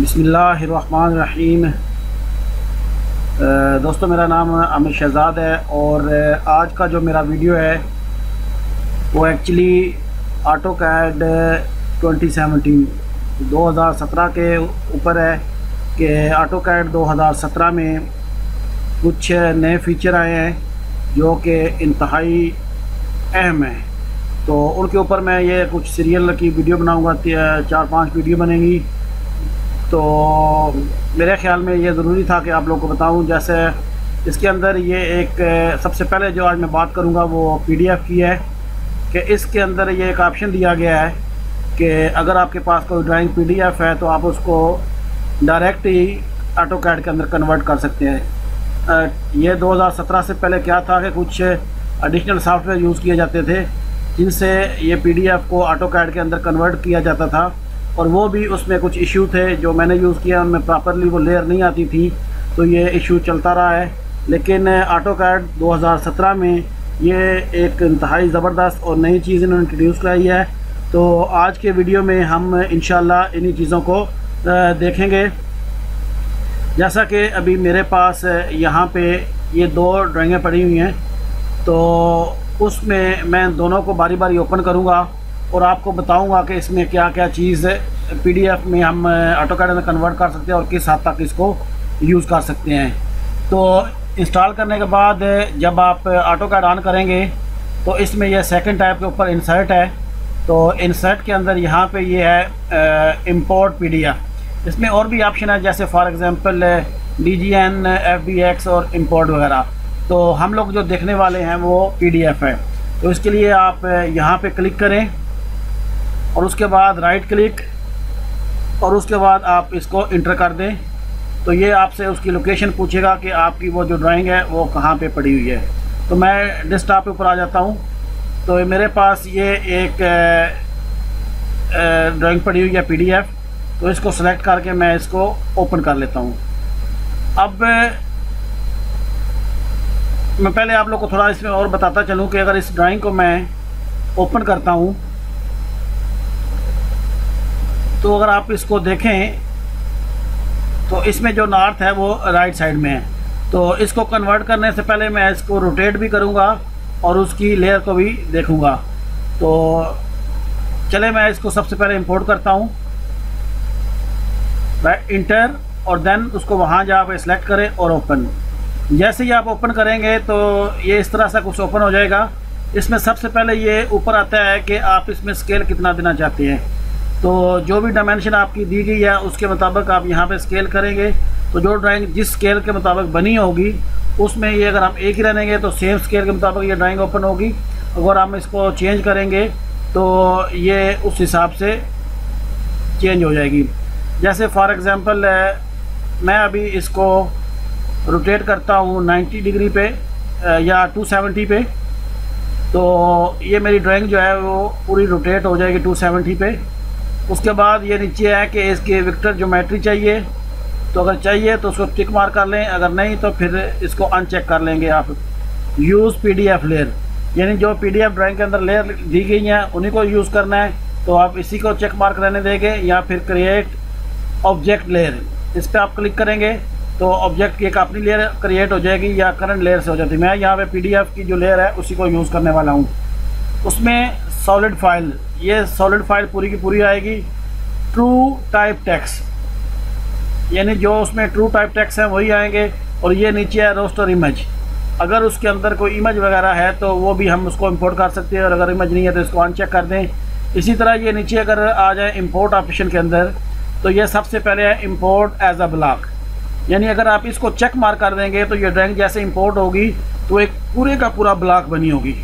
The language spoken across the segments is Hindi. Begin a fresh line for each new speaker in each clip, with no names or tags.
बिस्मिल्लाहिर्रहमानिर्रहीम। दोस्तों, मेरा नाम आमिर शहजाद है और आज का जो मेरा वीडियो है वो एक्चुअली ऑटोकैड 2017 के ऊपर है कि ऑटोकैड 2017 में कुछ नए फीचर आए हैं जो कि इंतहाई अहम है। तो उनके ऊपर मैं ये कुछ सीरियल की वीडियो बनाऊंगा, 4-5 वीडियो बनेंगी। तो मेरे ख़्याल में ये ज़रूरी था कि आप लोगों को बताऊं। जैसे इसके अंदर ये एक सबसे पहले जो आज मैं बात करूंगा वो PDF की है कि इसके अंदर ये एक ऑप्शन दिया गया है कि अगर आपके पास कोई ड्राइंग PDF है तो आप उसको डायरेक्ट ही ऑटोकैड के अंदर कन्वर्ट कर सकते हैं। ये 2017 से पहले क्या था कि कुछ एडिशनल सॉफ्टवेयर यूज़ किए जाते थे जिनसे ये PDF को ऑटोकैड के अंदर कन्वर्ट किया जाता था, और वो भी उसमें कुछ इशू थे जो मैंने यूज़ किया, उनमें प्रॉपरली वो लेयर नहीं आती थी, तो ये इशू चलता रहा है। लेकिन ऑटोकैड 2017 में ये एक इंतहाई ज़बरदस्त और नई चीज़ इन्होंने इंट्रोड्यूस कराई है। तो आज के वीडियो में हम इंशाल्लाह इन्हीं चीज़ों को देखेंगे। जैसा कि अभी मेरे पास यहाँ पे ये 2 ड्राइंगें पड़ी हुई हैं, तो उसमें मैं दोनों को बारी बारी ओपन करूँगा और आपको बताऊंगा कि इसमें क्या क्या चीज़ PDF में हम ऑटोकैड में कन्वर्ट कर सकते हैं और किस हद तक इसको यूज़ कर सकते हैं। तो इंस्टॉल करने के बाद जब आप ऑटोकैड ऑन करेंगे तो इसमें यह सेकंड टाइप के ऊपर इंसर्ट है। तो इंसर्ट के अंदर यहाँ पे ये है इंपोर्ट PDF। इसमें और भी ऑप्शन है, जैसे फॉर एग्ज़ाम्पल DGN, FBX और इंपोर्ट वगैरह। तो हम लोग जो देखने वाले हैं वो PDF है। तो इसके लिए आप यहाँ पे क्लिक करें और उसके बाद राइट क्लिक और उसके बाद आप इसको इंटर कर दें। तो ये आपसे उसकी लोकेशन पूछेगा कि आपकी वो जो ड्राइंग है वो कहाँ पे पड़ी हुई है। तो मैं डेस्कटॉप पे ऊपर आ जाता हूँ। तो मेरे पास ये एक ड्राइंग पड़ी हुई है PDF। तो इसको सेलेक्ट करके मैं इसको ओपन कर लेता हूँ। अब मैं पहले आप लोग को थोड़ा इसमें और बताता चलूँ कि अगर इस ड्राइंग को मैं ओपन करता हूँ तो अगर आप इसको देखें तो इसमें जो नॉर्थ है वो राइट साइड में है। तो इसको कन्वर्ट करने से पहले मैं इसको रोटेट भी करूँगा और उसकी लेयर को भी देखूँगा। तो चले मैं इसको सबसे पहले इंपोर्ट करता हूँ, इंटर, और देन उसको वहाँ जा पे सेलेक्ट करें और ओपन। जैसे ही आप ओपन करेंगे तो ये इस तरह से कुछ ओपन हो जाएगा। इसमें सबसे पहले ये ऊपर आता है कि आप इसमें स्केल कितना देना चाहते हैं। तो जो भी डायमेंशन आपकी दी गई है उसके मुताबिक आप यहाँ पे स्केल करेंगे। तो जो ड्राइंग जिस स्केल के मुताबिक बनी होगी उसमें ये अगर हम एक ही रहेंगे तो सेम स्केल के मुताबिक ये ड्राइंग ओपन होगी। अगर हम इसको चेंज करेंगे तो ये उस हिसाब से चेंज हो जाएगी। जैसे फॉर एग्ज़ाम्पल मैं अभी इसको रोटेट करता हूँ 90 डिग्री पे या 270 पे, तो ये मेरी ड्राइंग जो है वो पूरी रोटेट हो जाएगी 270 पे। उसके बाद ये नीचे है कि इसकी वेक्टर ज्योमेट्री चाहिए, तो अगर चाहिए तो उसको टिक मार कर लें, अगर नहीं तो फिर इसको अनचेक कर लेंगे आप। यूज़ PDF लेयर, यानी जो PDF ड्राइंग के अंदर लेयर दी गई हैं उन्हीं को यूज़ करना है, तो आप इसी को चेक मार्क रहने देंगे। या फिर क्रिएट ऑब्जेक्ट लेयर, इस पर आप क्लिक करेंगे तो ऑब्जेक्ट की एक अपनी लेयर क्रिएट हो जाएगी या करंट लेयर से हो जाती है। मैं यहाँ पे PDF की जो लेयर है उसी को यूज़ करने वाला हूँ। उसमें सॉलिड फाइल, ये सॉलिड फाइल पूरी की पूरी आएगी। ट्रू टाइप टेक्स्ट, यानी जो उसमें ट्रू टाइप टेक्स्ट है वही आएंगे। और ये नीचे है रोस्टर इमेज, अगर उसके अंदर कोई इमेज वगैरह है तो वो भी हम उसको इंपोर्ट कर सकते हैं, और अगर इमेज नहीं है तो इसको अनचेक कर दें। इसी तरह ये नीचे अगर आ जाए इंपोर्ट ऑप्शन के अंदर, तो ये सबसे पहले है इंपोर्ट एज अ ब्लॉक, यानी अगर आप इसको चेक मार कर देंगे तो ये ड्राइंग जैसे इंपोर्ट होगी तो एक पूरे का पूरा ब्लॉक बनी होगी।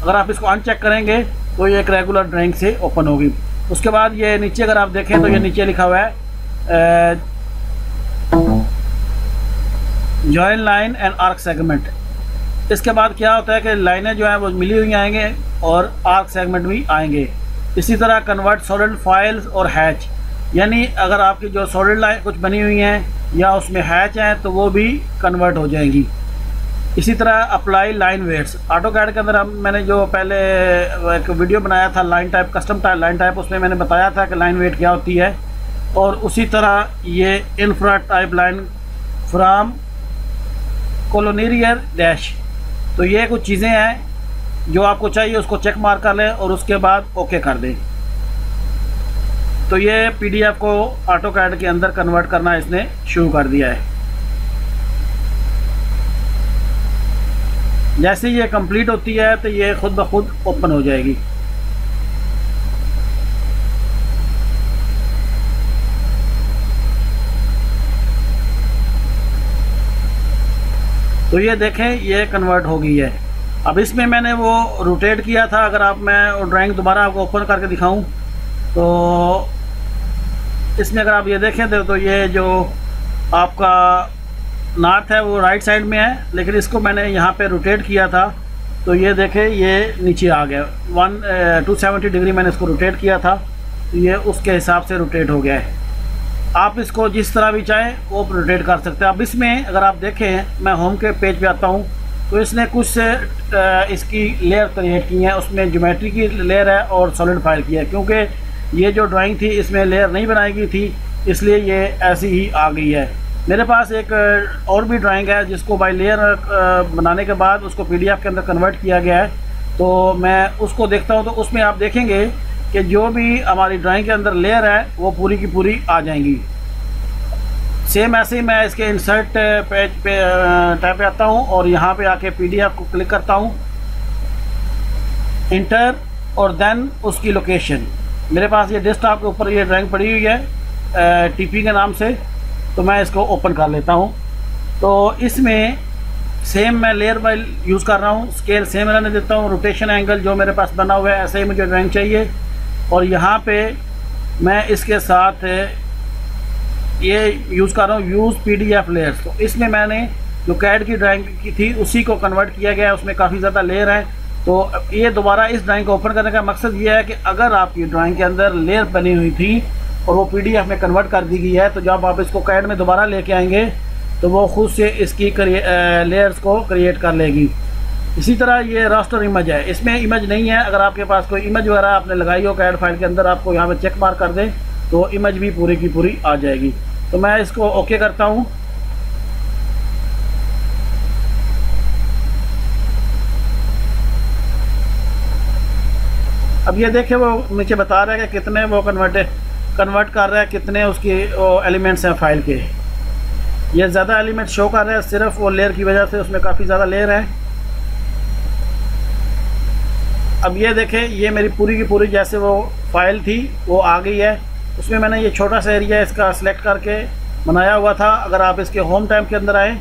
अगर आप इसको अनचेक करेंगे तो ये एक रेगुलर ड्राइंग से ओपन होगी। उसके बाद ये नीचे अगर आप देखें तो ये नीचे लिखा हुआ है join line and arc segment. इसके बाद क्या होता है कि लाइनें जो हैं वो मिली हुई आएंगे और आर्क सेगमेंट भी आएंगे। इसी तरह कन्वर्ट सॉलिड फाइल्स और हैच, यानी अगर आपकी जो सॉलिड लाइन कुछ बनी हुई हैं या उसमें हैच हैं तो वो भी कन्वर्ट हो जाएंगी। इसी तरह अप्लाई लाइन वेट्स, ऑटोकैड के अंदर मैंने जो पहले एक वीडियो बनाया था line type, custom type line type, उसमें मैंने बताया था कि लाइन वेट क्या होती है। और उसी तरह ये इंफ्रारेड टाइप लाइन फ्रॉम कोलोनियर डैश। तो ये कुछ चीज़ें हैं जो आपको चाहिए, उसको चेक मार्क कर लें और उसके बाद ओके कर दें। तो ये पीडीएफ को ऑटोकैड के अंदर कन्वर्ट करना इसने शुरू कर दिया है। जैसे ये कंप्लीट होती है तो ये खुद ब खुद ओपन हो जाएगी। तो ये देखें ये कन्वर्ट हो गई है। अब इसमें मैंने वो रोटेट किया था। अगर आप मैं ड्राइंग दोबारा आपको ओपन करके दिखाऊं तो इसमें अगर आप ये देखें तो ये जो आपका नॉर्थ है वो राइट साइड में है, लेकिन इसको मैंने यहाँ पे रोटेट किया था तो ये देखें ये नीचे आ गया। 270 डिग्री मैंने इसको रोटेट किया था तो ये उसके हिसाब से रोटेट हो गया है। आप इसको जिस तरह भी चाहें वो रोटेट कर सकते हैं। अब इसमें अगर आप देखें, मैं होम के पेज पे आता हूँ तो इसने कुछ इसकी लेयर क्रिएट की हैं। उसमें ज्योमेट्री की लेयर है और सॉलिड फाइल की है, क्योंकि ये जो ड्राइंग थी इसमें लेयर नहीं बनाई गई थी इसलिए ये ऐसी ही आ गई है। मेरे पास एक और भी ड्राइंग है जिसको बाय लेयर बनाने के बाद उसको पीडीएफ के अंदर कन्वर्ट किया गया है, तो मैं उसको देखता हूँ। तो उसमें आप देखेंगे कि जो भी हमारी ड्राइंग के अंदर लेयर है वो पूरी की पूरी आ जाएंगी। सेम ऐसे ही मैं इसके इंसर्ट पेज पे टैब पे आता हूँ और यहाँ पे आके पीडीएफ को क्लिक करता हूँ, इंटर, और देन उसकी लोकेशन। मेरे पास ये डेस्कटॉप के ऊपर ये ड्राइंग पड़ी हुई है टीपी के नाम से, तो मैं इसको ओपन कर लेता हूँ। तो इसमें सेम मैं लेयर बाय यूज़ कर रहा हूँ, स्केल सेम रहने देता हूँ, रोटेशन एंगल जो मेरे पास बना हुआ है ऐसे ही मुझे ड्राइंग चाहिए। और यहाँ पे मैं इसके साथ ये यूज़ कर रहा हूँ यूज़ पीडीएफ लेयर्स। तो इसमें मैंने जो कैड की ड्राइंग की थी उसी को कन्वर्ट किया गया है, उसमें काफ़ी ज़्यादा लेयर है। तो ये दोबारा इस ड्राइंग को ओपन करने का मकसद ये है कि अगर आपकी ड्राइंग के अंदर लेयर बनी हुई थी और वो पीडीएफ में कन्वर्ट कर दी गई है तो जब आप इसको कैड में दोबारा लेके आएंगे तो वो खुद से इसकी लेयर्स को क्रिएट कर लेगी। इसी तरह ये रास्टर इमेज है, इसमें इमेज नहीं है। अगर आपके पास कोई इमेज वगैरह आपने लगाई हो कैड फाइल के अंदर, आपको यहाँ पे चेक मार्क कर दें तो इमेज भी पूरी की पूरी आ जाएगी। तो मैं इसको ओके करता हूँ। अब ये देखें वो नीचे बता रहा है कि कितने वो कन्वर्ट कर रहा है, कितने उसके एलिमेंट्स हैं फाइल के। ये ज़्यादा एलिमेंट शो कर रहा है सिर्फ वो लेयर की वजह से, उसमें काफ़ी ज़्यादा लेयर है। अब ये देखें ये मेरी पूरी की पूरी जैसे वो फाइल थी वो आ गई है। उसमें मैंने ये छोटा सा एरिया इसका सिलेक्ट करके बनाया हुआ था। अगर आप इसके होम टाइम के अंदर आए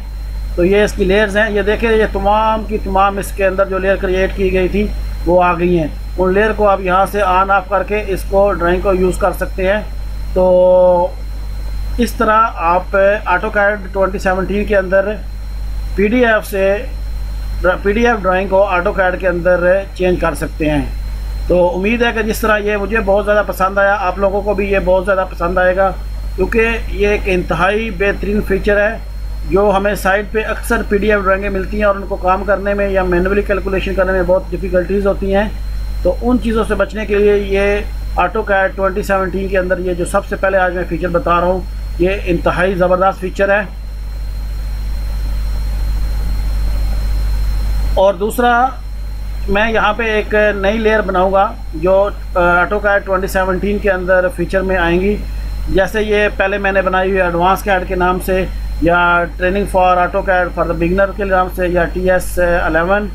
तो ये इसकी लेयर्स हैं। ये देखें ये तमाम की तमाम इसके अंदर जो लेयर क्रिएट की गई थी वो आ गई हैं। उन लेयर को आप यहाँ से ऑन ऑफ करके इसको ड्राइंग को यूज़ कर सकते हैं। तो इस तरह आप ऑटोकैड 2017 के अंदर पीडीएफ ड्राइंग को ऑटोकैड के अंदर चेंज कर सकते हैं। तो उम्मीद है कि जिस तरह ये मुझे बहुत ज़्यादा पसंद आया आप लोगों को भी ये बहुत ज़्यादा पसंद आएगा, क्योंकि ये एक इंतहाई बेहतरीन फीचर है जो हमें साइट पे अक्सर पीडीएफ ड्राइंगें मिलती हैं और उनको काम करने में या मैनुअली कैलकुलेशन करने में बहुत डिफ़िकल्टीज़ होती हैं। तो उन चीज़ों से बचने के लिए ये ऑटोकैड 2017 के अंदर ये जो सबसे पहले आज मैं फ़ीचर बता रहा हूँ ये इंतहाई ज़बरदस्त फ़ीचर है। और दूसरा मैं यहाँ पे एक नई लेयर बनाऊँगा जो ऑटोकैड 2017 के अंदर फीचर में आएंगी। जैसे ये पहले मैंने बनाई हुई एडवांस कैड के नाम से, या training for AutoCAD for the beginner के नाम से, या TS11,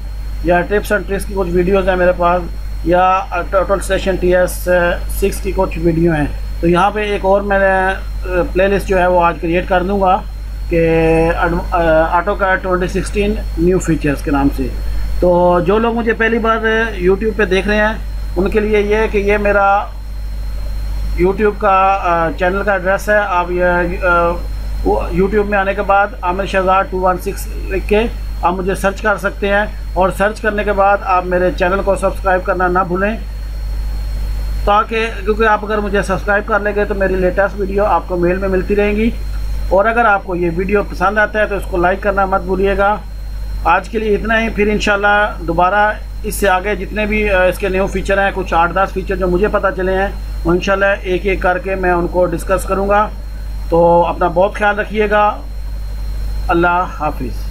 या टिप्स एंड ट्रिक्स की कुछ वीडियोज़ हैं मेरे पास, या टोटल स्टेशन TS6 की कुछ वीडियो हैं। तो यहाँ पे एक और मैंने प्लेलिस्ट जो है वो आज क्रिएट कर दूँगा कि ऑटोकैड 2016 न्यू फीचर्स के नाम से। तो जो लोग मुझे पहली बार YouTube पे देख रहे हैं उनके लिए ये है कि ये मेरा YouTube का चैनल का एड्रेस है। आप ये YouTube में आने के बाद आमिर शहजाद 216 लिख के आप मुझे सर्च कर सकते हैं, और सर्च करने के बाद आप मेरे चैनल को सब्सक्राइब करना ना भूलें, ताकि क्योंकि आप अगर मुझे सब्सक्राइब कर लेंगे तो मेरी लेटेस्ट वीडियो आपको मेल में मिलती रहेंगी। और अगर आपको ये वीडियो पसंद आता है तो इसको लाइक करना मत भूलिएगा। आज के लिए इतना ही, फिर इंशाल्लाह दोबारा इससे आगे जितने भी इसके न्यू फीचर हैं, कुछ 8-10 फीचर जो मुझे पता चले हैं और इंशाल्लाह एक एक करके मैं उनको डिस्कस करूँगा। तो अपना बहुत ख्याल रखिएगा। अल्लाह हाफिज़।